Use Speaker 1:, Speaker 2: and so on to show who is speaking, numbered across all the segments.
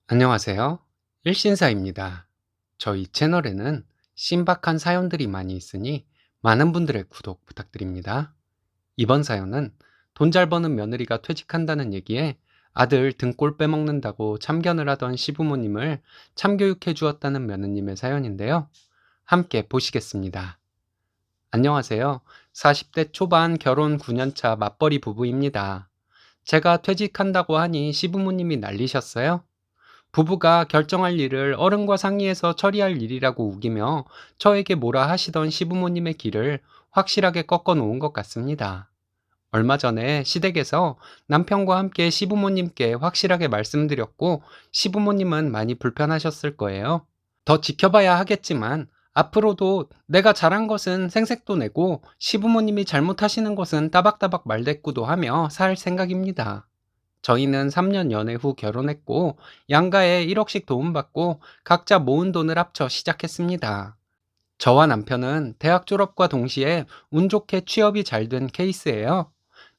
Speaker 1: 안녕하세요. 일신사입니다. 저희 채널에는 신박한 사연들이 많이 있으니 많은 분들의 구독 부탁드립니다. 이번 사연은 돈 잘 버는 며느리가 퇴직한다는 얘기에 아들 등골 빼먹는다고 참견을 하던 시부모님을 참교육해 주었다는 며느님의 사연인데요. 함께 보시겠습니다. 안녕하세요. 40대 초반 결혼 9년차 맞벌이 부부입니다. 제가 퇴직한다고 하니 시부모님이 난리셨어요. 부부가 결정할 일을 어른과 상의해서 처리할 일이라고 우기며 저에게 뭐라 하시던 시부모님의 길을 확실하게 꺾어 놓은 것 같습니다. 얼마 전에 시댁에서 남편과 함께 시부모님께 확실하게 말씀드렸고 시부모님은 많이 불편하셨을 거예요. 더 지켜봐야 하겠지만 앞으로도 내가 잘한 것은 생색도 내고 시부모님이 잘못하시는 것은 따박따박 말대꾸도 하며 살 생각입니다. 저희는 3년 연애 후 결혼했고 양가에 1억씩 도움받고 각자 모은 돈을 합쳐 시작했습니다. 저와 남편은 대학 졸업과 동시에 운 좋게 취업이 잘 된 케이스예요.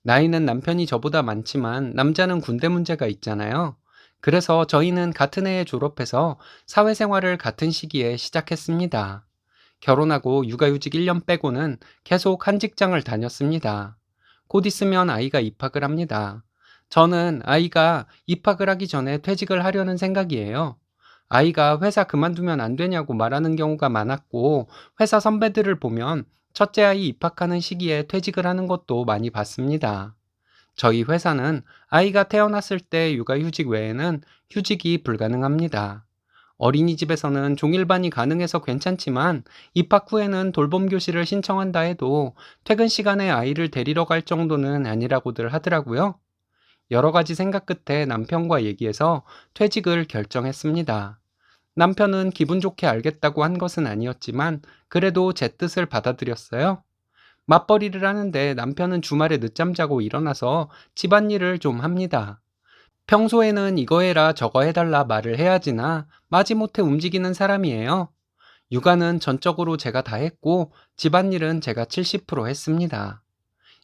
Speaker 1: 나이는 남편이 저보다 많지만 남자는 군대 문제가 있잖아요. 그래서 저희는 같은 해에 졸업해서 사회생활을 같은 시기에 시작했습니다. 결혼하고 육아휴직 1년 빼고는 계속 한 직장을 다녔습니다. 곧 있으면 아이가 입학을 합니다. 저는 아이가 입학을 하기 전에 퇴직을 하려는 생각이에요. 아이가 회사 그만두면 안 되냐고 말하는 경우가 많았고, 회사 선배들을 보면 첫째 아이 입학하는 시기에 퇴직을 하는 것도 많이 봤습니다. 저희 회사는 아이가 태어났을 때 육아휴직 외에는 휴직이 불가능합니다. 어린이집에서는 종일반이 가능해서 괜찮지만 입학 후에는 돌봄 교실을 신청한다 해도 퇴근 시간에 아이를 데리러 갈 정도는 아니라고들 하더라고요. 여러 가지 생각 끝에 남편과 얘기해서 퇴직을 결정했습니다. 남편은 기분 좋게 알겠다고 한 것은 아니었지만 그래도 제 뜻을 받아들였어요. 맞벌이를 하는데 남편은 주말에 늦잠 자고 일어나서 집안일을 좀 합니다. 평소에는 이거 해라 저거 해달라 말을 해야지나 마지못해 움직이는 사람이에요. 육아는 전적으로 제가 다 했고 집안일은 제가 70% 했습니다.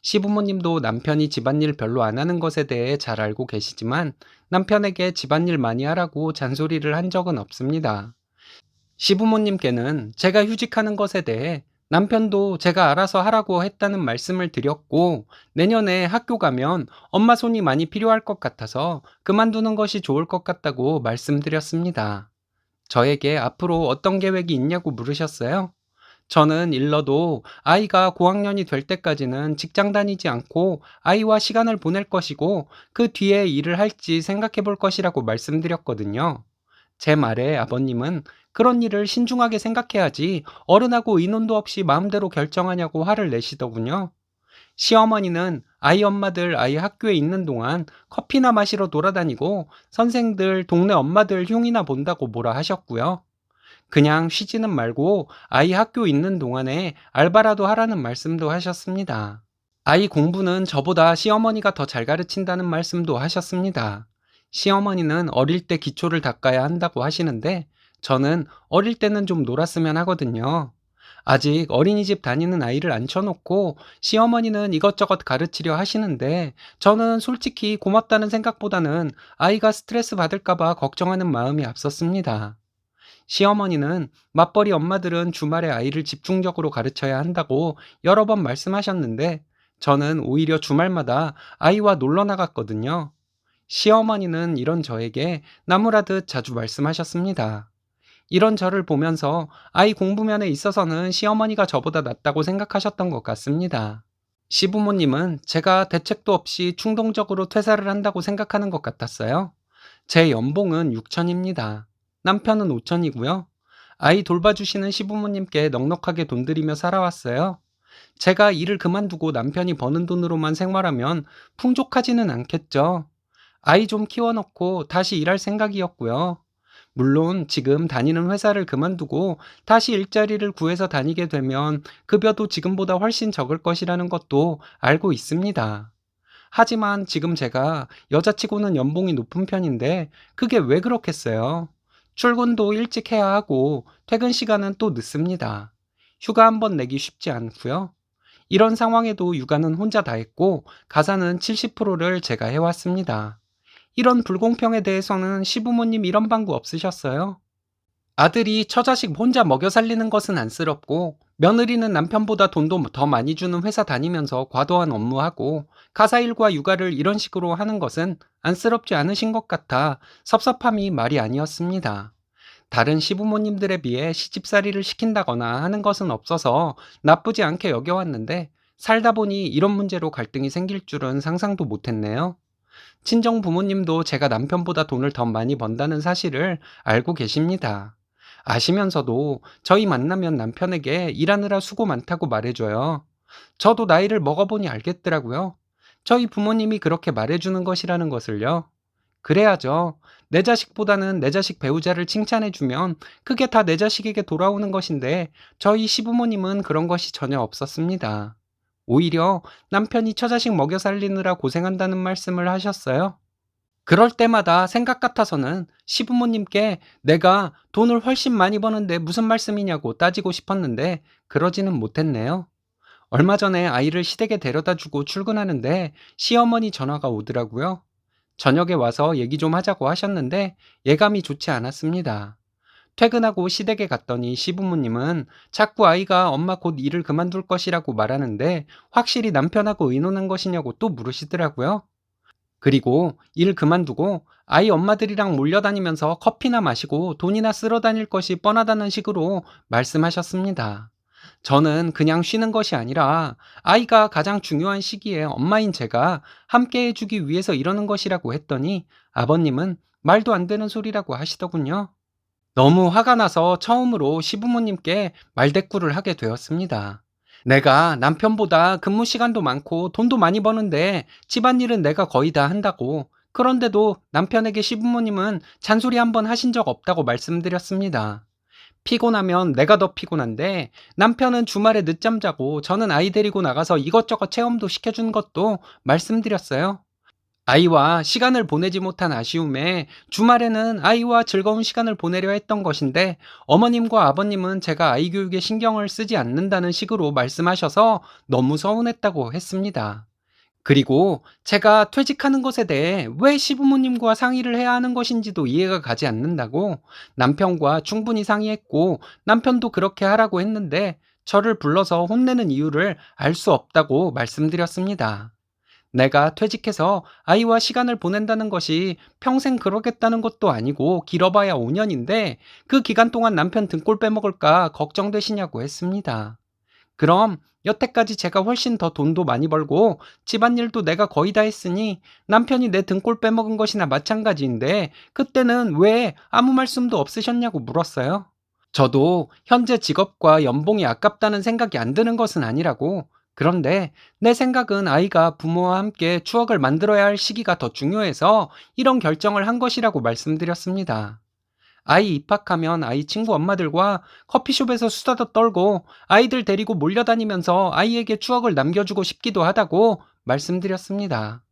Speaker 1: 시부모님도 남편이 집안일 별로 안 하는 것에 대해 잘 알고 계시지만 남편에게 집안일 많이 하라고 잔소리를 한 적은 없습니다. 시부모님께는 제가 휴직하는 것에 대해 남편도 제가 알아서 하라고 했다는 말씀을 드렸고 내년에 학교 가면 엄마 손이 많이 필요할 것 같아서 그만두는 것이 좋을 것 같다고 말씀드렸습니다. 저에게 앞으로 어떤 계획이 있냐고 물으셨어요. 저는 일러도 아이가 고학년이 될 때까지는 직장 다니지 않고 아이와 시간을 보낼 것이고 그 뒤에 일을 할지 생각해 볼 것이라고 말씀드렸거든요. 제 말에 아버님은 그런 일을 신중하게 생각해야지 어른하고 의논도 없이 마음대로 결정하냐고 화를 내시더군요. 시어머니는 아이 엄마들 아이 학교에 있는 동안 커피나 마시러 돌아다니고 선생들 동네 엄마들 흉이나 본다고 뭐라 하셨고요. 그냥 쉬지는 말고 아이 학교 있는 동안에 알바라도 하라는 말씀도 하셨습니다. 아이 공부는 저보다 시어머니가 더 잘 가르친다는 말씀도 하셨습니다. 시어머니는 어릴 때 기초를 닦아야 한다고 하시는데 저는 어릴 때는 좀 놀았으면 하거든요. 아직 어린이집 다니는 아이를 앉혀놓고 시어머니는 이것저것 가르치려 하시는데 저는 솔직히 고맙다는 생각보다는 아이가 스트레스 받을까봐 걱정하는 마음이 앞섰습니다. 시어머니는 맞벌이 엄마들은 주말에 아이를 집중적으로 가르쳐야 한다고 여러 번 말씀하셨는데 저는 오히려 주말마다 아이와 놀러 나갔거든요. 시어머니는 이런 저에게 나무라듯 자주 말씀하셨습니다. 이런 저를 보면서 아이 공부면에 있어서는 시어머니가 저보다 낫다고 생각하셨던 것 같습니다. 시부모님은 제가 대책도 없이 충동적으로 퇴사를 한다고 생각하는 것 같았어요. 제 연봉은 6천입니다. 남편은 5천이고요. 아이 돌봐주시는 시부모님께 넉넉하게 돈 들이며 살아왔어요. 제가 일을 그만두고 남편이 버는 돈으로만 생활하면 풍족하지는 않겠죠. 아이 좀 키워놓고 다시 일할 생각이었고요. 물론 지금 다니는 회사를 그만두고 다시 일자리를 구해서 다니게 되면 급여도 지금보다 훨씬 적을 것이라는 것도 알고 있습니다. 하지만 지금 제가 여자치고는 연봉이 높은 편인데 그게 왜 그렇겠어요? 출근도 일찍 해야 하고 퇴근 시간은 또 늦습니다. 휴가 한 번 내기 쉽지 않고요. 이런 상황에도 육아는 혼자 다 했고 가사는 70%를 제가 해왔습니다. 이런 불공평에 대해서는 시부모님 이런 방구 없으셨어요? 아들이 처자식 혼자 먹여 살리는 것은 안쓰럽고 며느리는 남편보다 돈도 더 많이 주는 회사 다니면서 과도한 업무하고 가사일과 육아를 이런 식으로 하는 것은 안쓰럽지 않으신 것 같아 섭섭함이 말이 아니었습니다. 다른 시부모님들에 비해 시집살이를 시킨다거나 하는 것은 없어서 나쁘지 않게 여겨왔는데 살다 보니 이런 문제로 갈등이 생길 줄은 상상도 못했네요. 친정 부모님도 제가 남편보다 돈을 더 많이 번다는 사실을 알고 계십니다. 아시면서도 저희 만나면 남편에게 일하느라 수고 많다고 말해줘요. 저도 나이를 먹어보니 알겠더라고요. 저희 부모님이 그렇게 말해주는 것이라는 것을요. 그래야죠. 내 자식보다는 내 자식 배우자를 칭찬해주면 그게 다 내 자식에게 돌아오는 것인데 저희 시부모님은 그런 것이 전혀 없었습니다. 오히려 남편이 처자식 먹여 살리느라 고생한다는 말씀을 하셨어요. 그럴 때마다 생각 같아서는 시부모님께 내가 돈을 훨씬 많이 버는데 무슨 말씀이냐고 따지고 싶었는데 그러지는 못했네요. 얼마 전에 아이를 시댁에 데려다 주고 출근하는데 시어머니 전화가 오더라고요. 저녁에 와서 얘기 좀 하자고 하셨는데 예감이 좋지 않았습니다. 퇴근하고 시댁에 갔더니 시부모님은 자꾸 아이가 엄마 곧 일을 그만둘 것이라고 말하는데 확실히 남편하고 의논한 것이냐고 또 물으시더라고요. 그리고 일 그만두고 아이 엄마들이랑 몰려다니면서 커피나 마시고 돈이나 쓸어 다닐 것이 뻔하다는 식으로 말씀하셨습니다. 저는 그냥 쉬는 것이 아니라 아이가 가장 중요한 시기에 엄마인 제가 함께 해주기 위해서 이러는 것이라고 했더니 아버님은 말도 안 되는 소리라고 하시더군요. 너무 화가 나서 처음으로 시부모님께 말대꾸를 하게 되었습니다. 내가 남편보다 근무 시간도 많고 돈도 많이 버는데 집안일은 내가 거의 다 한다고. 그런데도 남편에게 시부모님은 잔소리 한번 하신 적 없다고 말씀드렸습니다. 피곤하면 내가 더 피곤한데 남편은 주말에 늦잠 자고 저는 아이 데리고 나가서 이것저것 체험도 시켜준 것도 말씀드렸어요. 아이와 시간을 보내지 못한 아쉬움에 주말에는 아이와 즐거운 시간을 보내려 했던 것인데 어머님과 아버님은 제가 아이 교육에 신경을 쓰지 않는다는 식으로 말씀하셔서 너무 서운했다고 했습니다. 그리고 제가 퇴직하는 것에 대해 왜 시부모님과 상의를 해야 하는 것인지도 이해가 가지 않는다고 남편과 충분히 상의했고 남편도 그렇게 하라고 했는데 저를 불러서 혼내는 이유를 알 수 없다고 말씀드렸습니다. 내가 퇴직해서 아이와 시간을 보낸다는 것이 평생 그러겠다는 것도 아니고 길어봐야 5년인데 그 기간 동안 남편 등골 빼먹을까 걱정되시냐고 했습니다. 그럼 여태까지 제가 훨씬 더 돈도 많이 벌고 집안일도 내가 거의 다 했으니 남편이 내 등골 빼먹은 것이나 마찬가지인데 그때는 왜 아무 말씀도 없으셨냐고 물었어요. 저도 현재 직업과 연봉이 아깝다는 생각이 안 드는 것은 아니라고. 그런데 내 생각은 아이가 부모와 함께 추억을 만들어야 할 시기가 더 중요해서 이런 결정을 한 것이라고 말씀드렸습니다. 아이 입학하면 아이 친구 엄마들과 커피숍에서 수다도 떨고 아이들 데리고 몰려다니면서 아이에게 추억을 남겨주고 싶기도 하다고 말씀드렸습니다.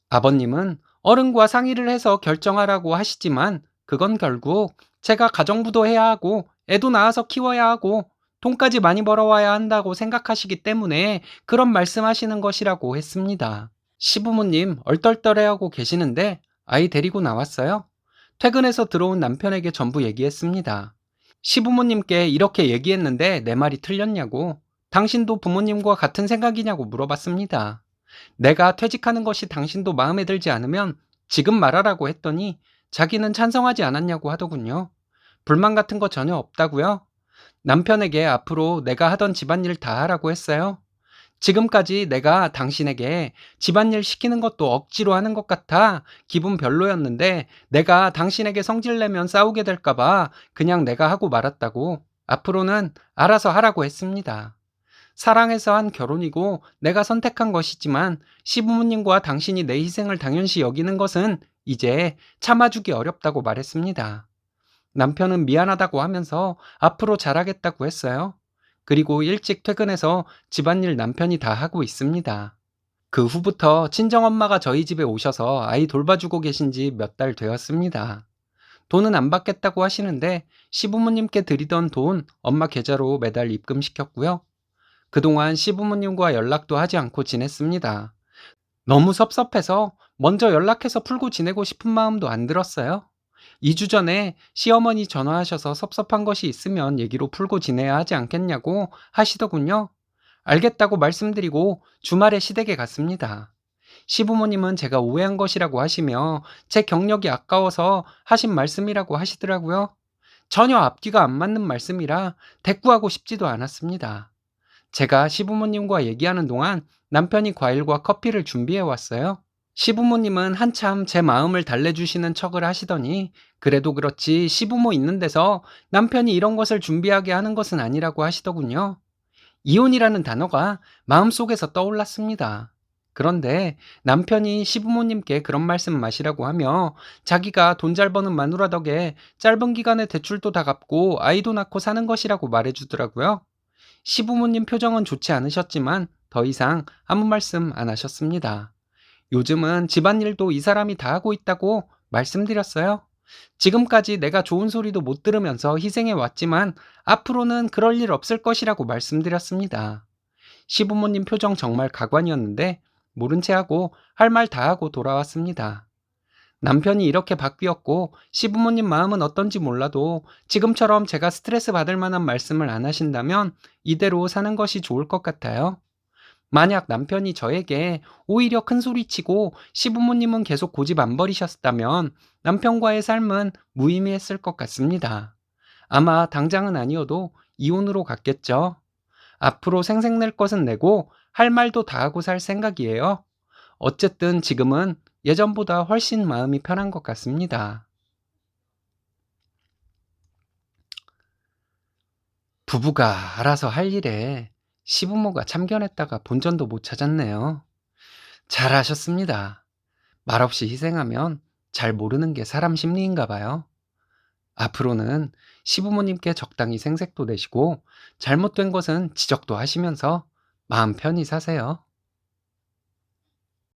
Speaker 1: 아버님은 어른과 상의를 해서 결정하라고 하시지만 그건 결국 제가 가정부도 해야 하고 애도 낳아서 키워야 하고 돈까지 많이 벌어와야 한다고 생각하시기 때문에 그런 말씀하시는 것이라고 했습니다. 시부모님 얼떨떨해하고 계시는데 아이 데리고 나왔어요. 퇴근해서 들어온 남편에게 전부 얘기했습니다. 시부모님께 이렇게 얘기했는데 내 말이 틀렸냐고, 당신도 부모님과 같은 생각이냐고 물어봤습니다. 내가 퇴직하는 것이 당신도 마음에 들지 않으면 지금 말하라고 했더니 자기는 찬성하지 않았냐고 하더군요. 불만 같은 거 전혀 없다고요? 남편에게 앞으로 내가 하던 집안일 다 하라고 했어요. 지금까지 내가 당신에게 집안일 시키는 것도 억지로 하는 것 같아 기분 별로였는데 내가 당신에게 성질내면 싸우게 될까봐 그냥 내가 하고 말았다고. 앞으로는 알아서 하라고 했습니다. 사랑해서 한 결혼이고 내가 선택한 것이지만 시부모님과 당신이 내 희생을 당연시 여기는 것은 이제 참아주기 어렵다고 말했습니다. 남편은 미안하다고 하면서 앞으로 잘하겠다고 했어요. 그리고 일찍 퇴근해서 집안일 남편이 다 하고 있습니다. 그 후부터 친정엄마가 저희 집에 오셔서 아이 돌봐주고 계신 지 몇 달 되었습니다. 돈은 안 받겠다고 하시는데 시부모님께 드리던 돈 엄마 계좌로 매달 입금시켰고요. 그동안 시부모님과 연락도 하지 않고 지냈습니다. 너무 섭섭해서 먼저 연락해서 풀고 지내고 싶은 마음도 안 들었어요. 2주 전에 시어머니 전화하셔서 섭섭한 것이 있으면 얘기로 풀고 지내야 하지 않겠냐고 하시더군요. 알겠다고 말씀드리고 주말에 시댁에 갔습니다. 시부모님은 제가 오해한 것이라고 하시며 제 경력이 아까워서 하신 말씀이라고 하시더라고요. 전혀 앞뒤가 안 맞는 말씀이라 대꾸하고 싶지도 않았습니다. 제가 시부모님과 얘기하는 동안 남편이 과일과 커피를 준비해 왔어요. 시부모님은 한참 제 마음을 달래주시는 척을 하시더니 그래도 그렇지 시부모 있는 데서 남편이 이런 것을 준비하게 하는 것은 아니라고 하시더군요. 이혼이라는 단어가 마음속에서 떠올랐습니다. 그런데 남편이 시부모님께 그런 말씀 마시라고 하며 자기가 돈 잘 버는 마누라 덕에 짧은 기간에 대출도 다 갚고 아이도 낳고 사는 것이라고 말해주더라고요. 시부모님 표정은 좋지 않으셨지만 더 이상 아무 말씀 안 하셨습니다. 요즘은 집안일도 이 사람이 다 하고 있다고 말씀드렸어요. 지금까지 내가 좋은 소리도 못 들으면서 희생해 왔지만 앞으로는 그럴 일 없을 것이라고 말씀드렸습니다. 시부모님 표정 정말 가관이었는데 모른 채 하고 할 말 다 하고 돌아왔습니다. 남편이 이렇게 바뀌었고 시부모님 마음은 어떤지 몰라도 지금처럼 제가 스트레스 받을 만한 말씀을 안 하신다면 이대로 사는 것이 좋을 것 같아요. 만약 남편이 저에게 오히려 큰 소리치고 시부모님은 계속 고집 안 버리셨다면 남편과의 삶은 무의미했을 것 같습니다. 아마 당장은 아니어도 이혼으로 갔겠죠. 앞으로 생색낼 것은 내고 할 말도 다 하고 살 생각이에요. 어쨌든 지금은 예전보다 훨씬 마음이 편한 것 같습니다. 부부가 알아서 할 일에 시부모가 참견했다가 본전도 못 찾았네요. 잘하셨습니다. 말없이 희생하면 잘 모르는 게 사람 심리인가 봐요. 앞으로는 시부모님께 적당히 생색도 내시고 잘못된 것은 지적도 하시면서 마음 편히 사세요.